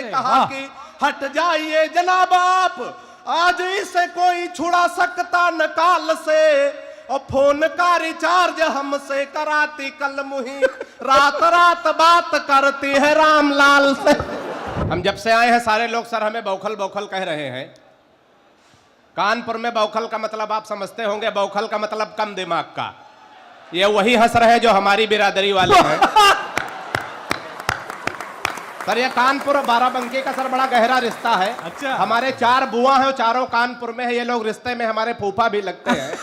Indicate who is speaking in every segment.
Speaker 1: मैंने कहा कि हट जाइए जनाब आप, आज इसे कोई छुड़ा सकता न काल से, और फोन का रिचार्ज हमसे कराती कल मुही, रात रात बात करती है रामलाल से। हम जब से आए हैं सारे लोग सर हमें बौखल बौखल कह रहे हैं। कानपुर में बौखल का मतलब आप समझते होंगे, बौखल का मतलब कम दिमाग का। ये वही हंस रहे जो हमारी बिरादरी वाले हैं। सर ये कानपुर और बाराबंकी का सर बड़ा गहरा रिश्ता है।
Speaker 2: अच्छा।
Speaker 1: हमारे 4 बुआ हैं, चारों कानपुर में है। ये लोग रिश्ते में हमारे फूफा भी लगते हैं।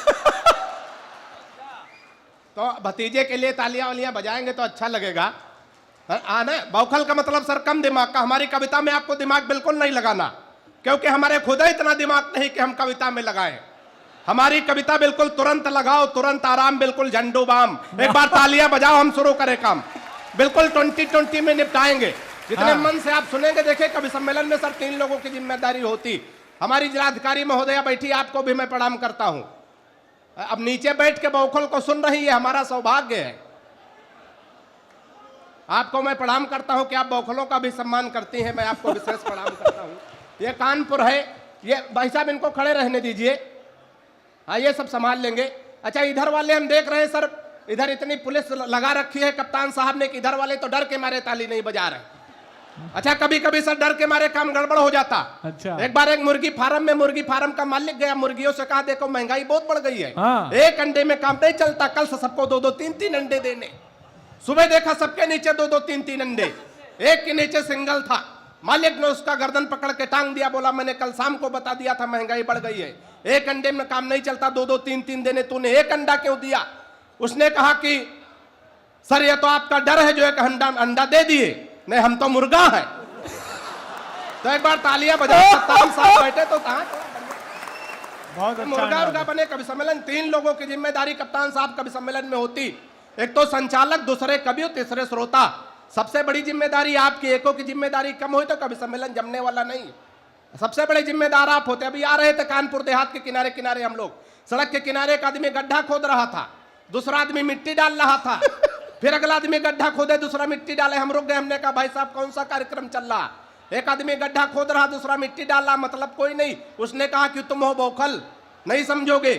Speaker 1: तो भतीजे के लिए तालियां वालियां बजाएंगे तो अच्छा लगेगा। आना बौखल का मतलब सर कम दिमाग का। हमारी कविता में आपको दिमाग बिल्कुल नहीं लगाना, क्योंकि हमारे खुद ही इतना दिमाग नहीं कि हम कविता में लगाएं। हमारी कविता बिल्कुल तुरंत लगाओ, तुरंत आराम, बिल्कुल झंडू बाम। एक बार तालियां बजाओ, हम शुरू करें काम। बिल्कुल 2020 में निपटाएंगे। जितने मन से आप सुनेंगे। देखिए कवि सम्मेलन में सर 3 लोगों की जिम्मेदारी होती। हमारी जिलाधिकारी महोदया बैठी, आपको भी मैं प्रणाम करता हूं। अब नीचे बैठ के बौखल को सुन रही है, हमारा सौभाग्य है। आपको मैं प्रणाम करता हूं कि आप बौखलों का भी सम्मान करती हैं। मैं आपको विशेष प्रणाम करता हूं। ये कानपुर है। ये भाई साहब इनको खड़े रहने दीजिए। हाँ ये सब संभाल लेंगे। अच्छा इधर वाले हम देख रहे हैं सर, इधर इतनी पुलिस लगा रखी है कप्तान साहब ने कि इधर वाले तो डर के मारे ताली नहीं बजा रहे। अच्छा कभी कभी सर डर के मारे काम गड़बड़ हो जाता।
Speaker 2: अच्छा।
Speaker 1: एक बार एक मुर्गी फार्म में मुर्गी फार्म का मालिक गया, मुर्गियों से कहा देखो महंगाई बहुत बढ़ गई है।
Speaker 2: हाँ।
Speaker 1: एक अंडे में काम नहीं चलता, कल से सबको 2-2 3-3 अंडे देने। सुबह देखा सबके नीचे 2-2 3-3 अंडे, एक के नीचे सिंगल था। मालिक ने उसका गर्दन पकड़ के टांग दिया, बोला मैंने कल शाम को बता दिया था महंगाई बढ़ गई है, एक अंडे में काम नहीं चलता, 2-2 3-3 देने, तूने एक अंडा क्यों दिया? उसने कहा कि सर ये तो आपका डर है जो एक अंडा दे दिए, नहीं हम तो मुर्गा है। तो एक बार तालियां बजाओ। कप्तान साहब बैठे तो कहा
Speaker 2: बहुत अच्छा
Speaker 1: मुर्गा उर्गा बने कवि सम्मेलन। 3 लोगों की जिम्मेदारी कप्तान साहब कवि सम्मेलन में होती। एक तो संचालक, दूसरे कवि और तीसरे श्रोता। सबसे बड़ी जिम्मेदारी आपकी। एकों की जिम्मेदारी कम हुई तो कवि सम्मेलन जमने वाला नहीं। सबसे बड़े जिम्मेदार आप होते। अभी आ रहे थे कानपुर देहात के किनारे किनारे हम लोग, सड़क के किनारे एक आदमी गड्ढा खोद रहा था, दूसरा आदमी मिट्टी डाल रहा था, फिर अगला आदमी गड्ढा खोदे, दूसरा मिट्टी डाले। हम रुक गए, हमने कहा भाई साहब कौन सा कार्यक्रम चल रहा? एक आदमी गड्ढा खोद रहा, दूसरा मिट्टी डाल रहा, मतलब कोई नहीं। उसने कहा कि तुम हो बौखल, नहीं समझोगे,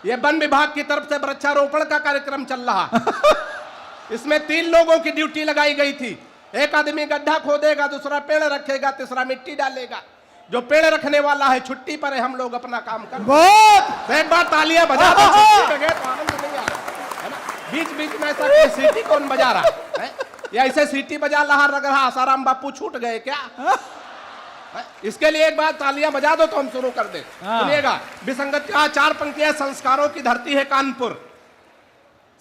Speaker 1: ये वन विभाग की तरफ से वृक्षारोपण का कार्यक्रम चल रहा। इसमें 3 लोगों की ड्यूटी लगाई गई थी। एक आदमी गड्ढा खोदेगा, दूसरा पेड़ रखेगा, तीसरा मिट्टी डालेगा। जो पेड़ रखने वाला है छुट्टी पर है, हम लोग अपना काम कर। तो एक बार तालियां बजा दो, छुट्टी पे गए तो आनंद नहीं आ रहा है ना। बीच बीच में ऐसा सीटी कौन बजा रहा है? या ऐसे सीटी बजा रहा लग रहा आसाराम बापू छूट गए क्या? इसके लिए एक बार तालियां बजा दो तो हम शुरू कर दे। सुनिएगा, विसंगत 4 पंक्तियां। संस्कारों की धरती है कानपुर।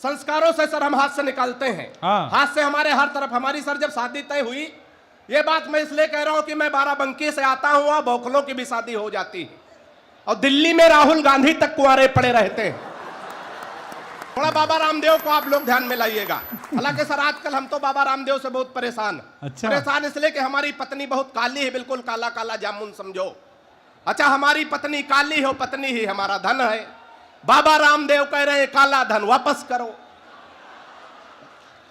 Speaker 1: संस्कारों से सर हम हाथ से निकालते हैं। हाथ से हमारे हर तरफ। हमारी सर जब शादी तय हुई, ये बात मैं इसलिए कह रहा हूं कि मैं बाराबंकी से आता हूं, वहां बौखलों की भी शादी हो जाती है। और दिल्ली में राहुल गांधी तक कुंवारे पड़े रहते हैं। थोड़ा बाबा रामदेव को आप लोग ध्यान में लाइएगा। हालांकि सर आजकल हम तो बाबा रामदेव से बहुत परेशान।
Speaker 2: अच्छा।
Speaker 1: परेशान इसलिए कि हमारी पत्नी बहुत काली है, बिल्कुल काला काला जामुन समझो। अच्छा हमारी पत्नी काली हो, पत्नी ही हमारा धन है। बाबा रामदेव कह रहे हैं काला धन वापस करो,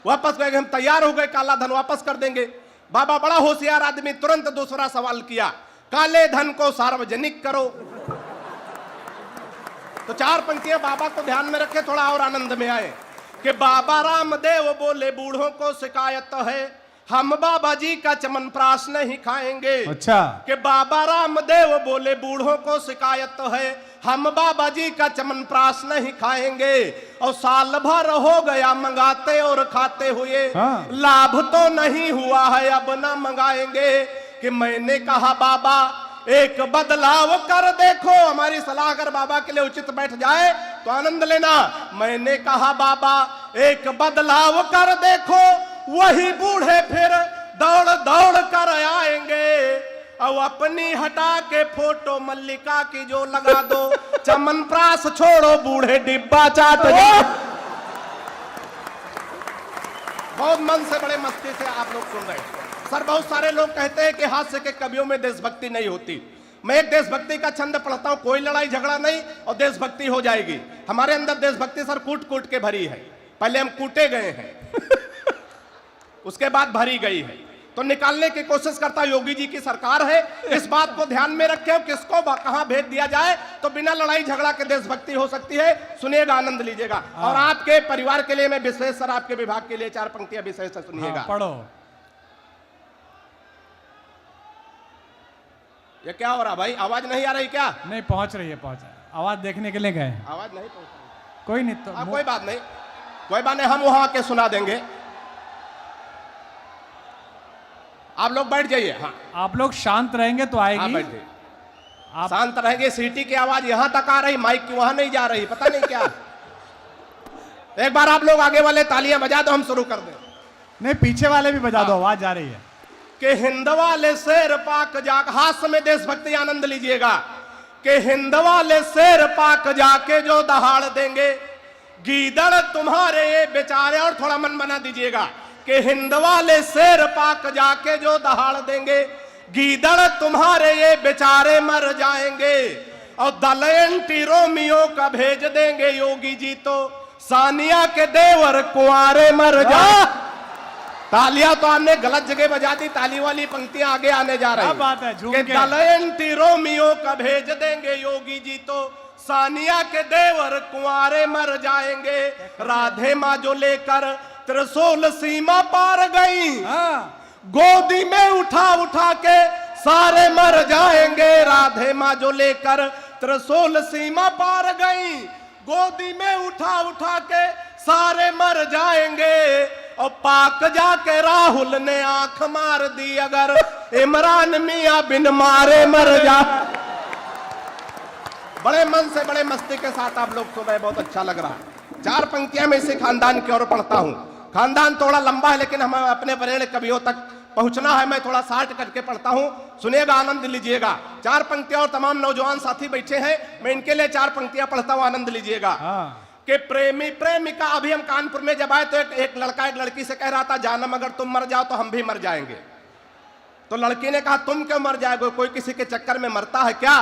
Speaker 1: वापस करेंगे। हम तैयार हो गए, काला धन वापस कर देंगे। बाबा बड़ा होशियार आदमी, तुरंत दूसरा सवाल किया, काले धन को सार्वजनिक करो। तो 4 पंक्तियां बाबा को ध्यान में रखे, थोड़ा और आनंद में आए कि बाबा रामदेव बोले बूढ़ों को शिकायत है, हम बाबा जी का चमनप्राश नहीं खाएंगे।
Speaker 2: अच्छा।
Speaker 1: कि बाबा रामदेव बोले बूढ़ों को शिकायत है, हम बाबा जी का चमनप्राश नहीं खाएंगे। और साल भर हो गया मंगाते और खाते हुए, लाभ तो नहीं हुआ है, अब ना मंगाएंगे। कि मैंने कहा बाबा एक बदलाव कर देखो। हमारी सलाह अगर बाबा के लिए उचित बैठ जाए तो आनंद लेना। मैंने कहा बाबा एक बदलाव कर देखो, वही बूढ़े फिर दौड़ दौड़ कर आएंगे। और अपनी हटा के फोटो मल्लिका की जो लगा दो, चमनप्राश छोड़ो बूढ़े डिब्बा चाट। बहुत मन से बड़े मस्ती से आप लोग सुन रहे हैं। सर बहुत सारे लोग कहते हैं कि हास्य के कवियों में देशभक्ति नहीं होती। मैं एक देशभक्ति का छंद पढ़ता हूं, कोई लड़ाई झगड़ा नहीं और देशभक्ति हो जाएगी। हमारे अंदर देशभक्ति सर कूट कूट के भरी है। पहले हम कूटे गए हैं उसके बाद भरी गई है। तो निकालने की कोशिश करता योगी जी की सरकार है। इस बात को ध्यान में रखें, किसको कहां भेज दिया जाए तो बिना लड़ाई झगड़ा के देशभक्ति हो सकती है। सुनिएगा, आनंद लीजिएगा। और आपके परिवार के लिए मैं विशेष, सर आपके विभाग के लिए 4 पंक्तियां विशेष से सुनिएगा।
Speaker 2: पढ़ो।
Speaker 1: ये क्या हो रहा भाई, आवाज नहीं आ रही क्या?
Speaker 2: नहीं, पहुंच रही है, पहुंच रही है। आवाज देखने के लिए गए।
Speaker 1: आवाज नहीं पहुंच रही।
Speaker 2: कोई नहीं तो
Speaker 1: कोई बात नहीं, कोई बात नहीं, हम वहां आके सुना देंगे। आप लोग बैठ जाइए। हाँ,
Speaker 2: आप लोग शांत रहेंगे तो आएगी।
Speaker 1: हाँ, बैठ जाइए।
Speaker 2: आप
Speaker 1: शांत रहेंगे। सीटी की आवाज यहां तक आ रही, माइक की वहां नहीं जा रही, पता नहीं क्या। एक बार आप लोग आगे वाले तालियां बजा दो, हम शुरू कर दें।
Speaker 2: नहीं, पीछे वाले भी बजा दो, आवाज जा रही है।
Speaker 1: कि हिंद वाले शेर पाक जाके, हाथ में देशभक्ति आनंद लीजिएगा। कि हिंद वाले शेर पाक जाके जो दहाड़ देंगे, गीदड़ तुम्हारे ये बेचारे, और थोड़ा मन बना दीजिएगा। कि हिंद वाले शेर पाक जाके जो दहाड़ देंगे, गीदड़ तुम्हारे ये बेचारे मर जाएंगे। और दल एंटी रोमियो का भेज देंगे योगी जी, तो सानिया के देवर कुंवारे मर जा। तालियां तो आपने गलत जगह बजा दी, ताली वाली पंक्तियां आगे आने जा रही।
Speaker 2: क्या बात है, झूम
Speaker 1: के
Speaker 2: के।
Speaker 1: दल एंटी रोमियो का भेज देंगे योगी जी, तो सानिया के देवर कुंवारे मर जाएंगे। राधे माँ जो लेकर त्रिशूल सीमा पार गई, गोदी में उठा उठा के सारे मर जाएंगे। राधे माँ जो लेकर त्रिशूल सीमा पार गई, गोदी में उठा उठा के सारे मर जाएंगे। और पाक जाके राहुल ने आंख मार दी, अगर इमरान मियां बिन मारे मर जा। बड़े मन से, बड़े मस्ती के साथ आप लोग सुन रहे, बहुत अच्छा लग रहा है। 4 पंक्तियां में इसे खानदान की ओर पढ़ता हूं। खानदान थोड़ा लंबा है, लेकिन हमें अपने वरेण्य कवियों तक पहुंचना है। मैं थोड़ा शार्ट करके पढ़ता हूं, सुनिएगा, आनंद लीजिएगा। 4 पंक्तियां, और तमाम नौजवान साथी बैठे हैं, मैं इनके लिए 4 पंक्तियां पढ़ता हूं, आनंद लीजिएगा। कि प्रेमी प्रेमिका, अभी हम कानपुर में जब आए तो एक लड़का एक लड़की से कह रहा था, जानम अगर तुम मर जाओ तो हम भी मर जाएंगे। तो लड़की ने कहा, तुम क्यों मर जाओगे, कोई किसी के चक्कर में मरता है क्या?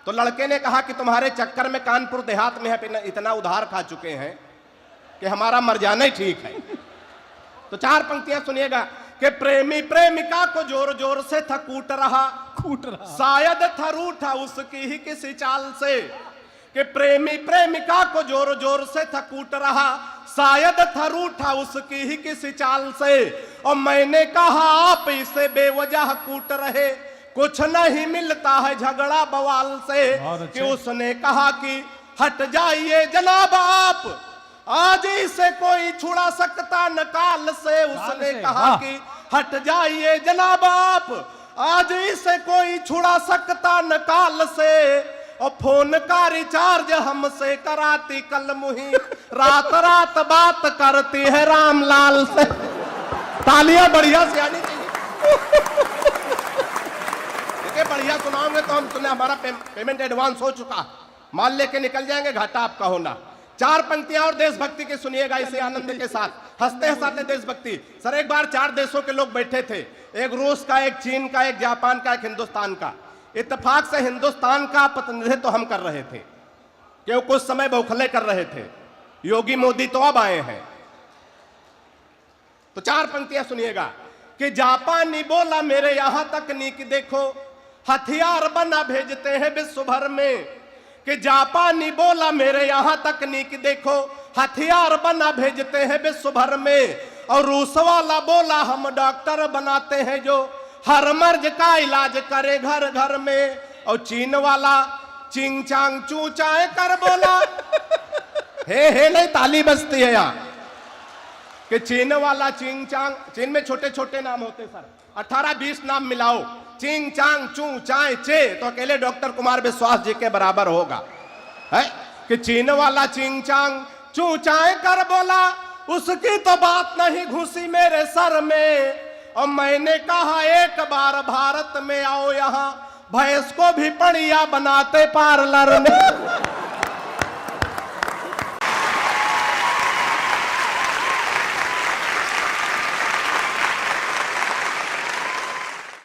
Speaker 1: तो लड़के ने कहा कि तुम्हारे चक्कर में कानपुर देहात में है इतना उधार खा चुके हैं कि हमारा मर जाना ही ठीक है। तो 4 पंक्तियां सुनिएगा। कि प्रेमी प्रेमिका को जोर जोर से था कूट रहा, शायद था रूठा उसकी ही किसी चाल से। कि प्रेमी प्रेमिका को जोर जोर से था कूट रहा, शायद था रूठा उसकी ही किसी चाल से। और मैंने कहा आप इसे बेवजह कूट रहे, कुछ नहीं मिलता है झगड़ा बवाल से। कि उसने कहा कि हट जाइए जनाब आप, आज इसे कोई छुड़ा सकता न काल से। उसने कहा कि हट जाइए जनाब आप, आज इसे कोई छुड़ा सकता न काल से। और फोन का रिचार्ज हमसे कराती कल मुही, रात रात बात करती है रामलाल से। तालियां बढ़िया से आनी चाहिए। देखिए, बढ़िया सुनाओगे तो हम सुने, हमारा पेमेंट एडवांस हो चुका, माल लेके निकल जाएंगे, घाटा आपका होना। 4 पंक्तियां और देशभक्ति की सुनिएगा इसे आनंद के साथ, हंसते हंसाते देशभक्ति। सर, एक बार 4 देशों के लोग बैठे थे, एक रूस का, एक चीन का, एक जापान का, एक हिंदुस्तान का। इत्तेफाक से हिंदुस्तान का प्रतिनिधित्व हम कर रहे थे, क्यों कुछ समय बौखले कर रहे थे। योगी मोदी तो अब आए हैं। तो 4 पंक्तियां सुनिएगा। कि जापानी बोला मेरे यहां तकनीक देखो, हथियार बना भेजते हैं विश्व भर में। कि जापानी बोला मेरे यहां तकनीक देखो, हथियार बना भेजते हैं विश्व भर में। और रूस वाला बोला हम डॉक्टर बनाते हैं जो हर मर्ज का इलाज करे घर घर में। और चीन वाला चिंग चांग चू चाय कर बोला, हे नहीं, ताली बजती है यहाँ। कि चीन वाला चिंग चांग, चीन में छोटे छोटे नाम होते सर, 18-20 नाम मिलाओ, चिंग चांग चू चाय चे, तो अकेले डॉक्टर कुमार विश्वास जी के बराबर होगा, है? कि चीन वाला चिंग चांग चू चाय कर बोला, उसकी तो बात नहीं घुसी मेरे सर में। और मैंने कहा एक बार भारत में आओ, यहाँ भैंस को भी पड़िया बनाते पार्लर में।